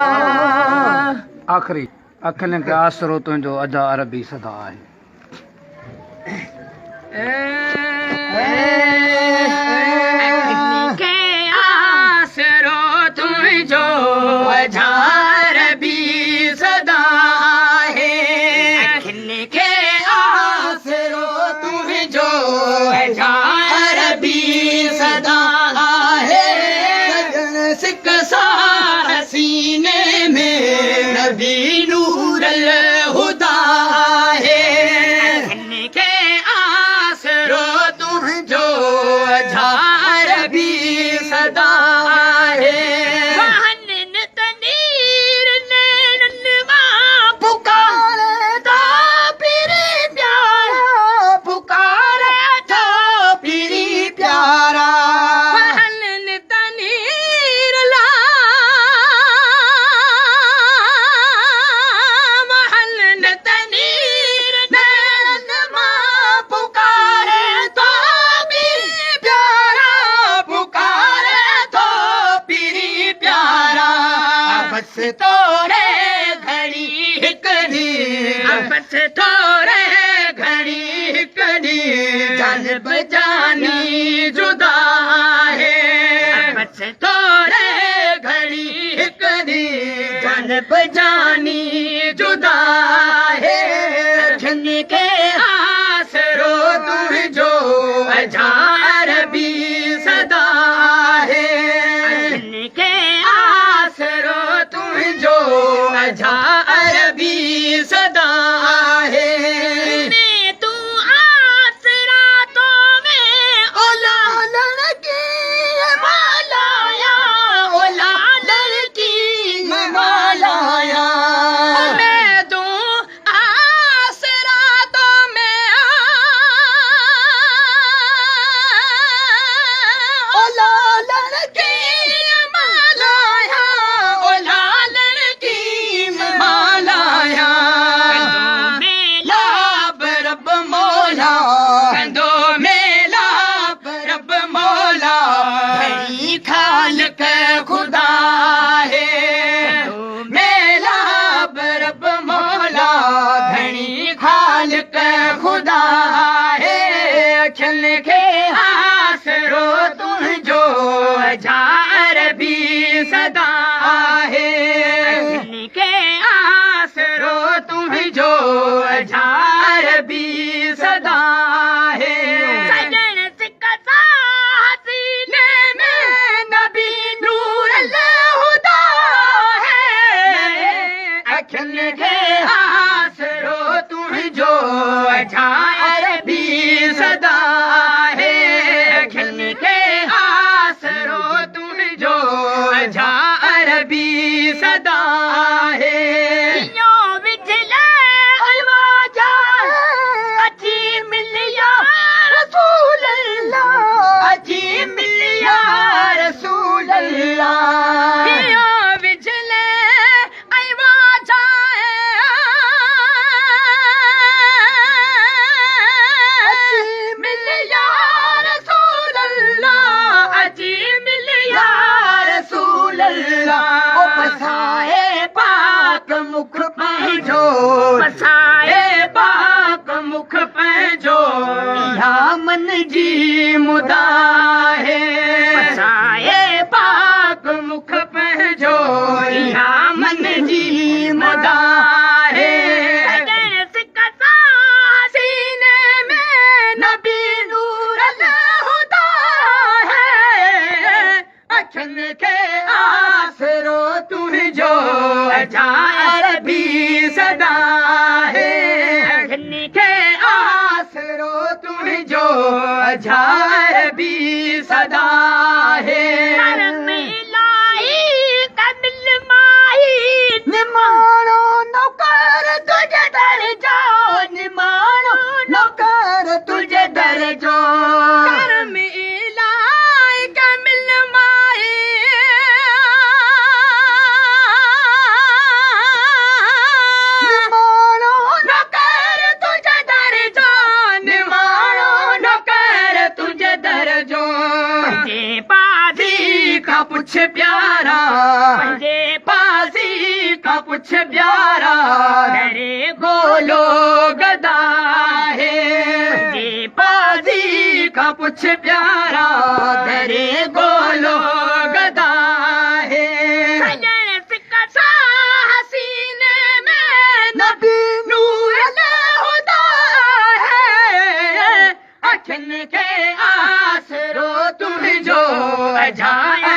आखिरी अखियुनि खे आसरो तुंहिंजो अदा अरबी सदा आहे। आसरो तुंहिंजो अदा अरबी सदा आहे। अखियुनि खे आसरो तुंहिंजो अदा अरबी सदा आहे। सिक सार सीने में नबी नूर अल हुदा है। अखियुनि खे आसरो तुंहिंजो अदा अरबी सदा है। वाहननि तनीर नैननि मां पुकारे था पीरी प्यारा, पुकारे था पीरी प्यारा। वाहननि तनीर ला वाहननि तनीर नैननि मां पुकारे था पीरी प्यारा, पुकारे था पीरी प्यारा। बस तोरे घड़ी हिकड़ी, बस तोरे घड़ी हिकड़ी जान बजानी जुदा है। बस तोरे घड़ी हिकड़ी जान बजानी जुदा है। अखियुनि खे आसरो तुंहिंजो अदा अरबी सदा है। अखियुनि खे आसरो तुंहिंजो अदा अरबी सदा है। तू आसरा तो में ओला लड़की मालाया, ओला लड़की मालाया। मैं तू आसरा तो में ओला लड़की मालाया, ओला लड़की मालाया। मेला रब मौला, कंदो मेला रब मौला। घड़ी खालिक खुदा है। मेला रब मौला, घड़ी खालिक खुदा है। अखियुनि खे आसरो तुंहिंजो अदा अरबी सदा है। अखियुनि खे आसरो तुंहिंजो अदा अरबी सदा है। सजन सिक सीने में नबी नूर अल हुदा है। अखियुनि खे आसरो तुंहिंजो अदा अरबी सदा है। अखियुनि खे आसरो तुंहिंजो अदा अरबी सदा है। यो विझले हलवा जाए अची मिलिया रसूल अल्लाह, अची मिलिया रसूल अल्लाह। यो विझले हलवा जाए अची मिलिया रसूल अल्लाह, अची मिलिया रसूल अल्लाह। ओ पसाए पाक मुख पंहिंजो, पसाए पाक मुख पंहिंजो। इहा मन जी मुदा है। पसाए पाक मुख पंहिंजो, इहा मन जी मुदा है। सिक सीने में नबी नूर अल हुदा है। अखियुनि खे आसरो तुंहिंजो अदा अरबी सदा है। अखियुनि खे आसरो तुंहिंजो अदा अरबी सदा है। निमाणो नौकर तुझे दर जो, निमाणो नौकर तुझे दर जो। करम इलाही कमिल माई, निमाणो नौकर तुझे दर जो, निमाणो नौकर तुझे दर जो। पाधी का पुछ प्यारा तेरे गोलो गदा है जी पाजी का पुछ प्यारा तेरे गोलो गदा है हसीने में नबी नूर खुदा है अखन के आसरो तुम जो अजाए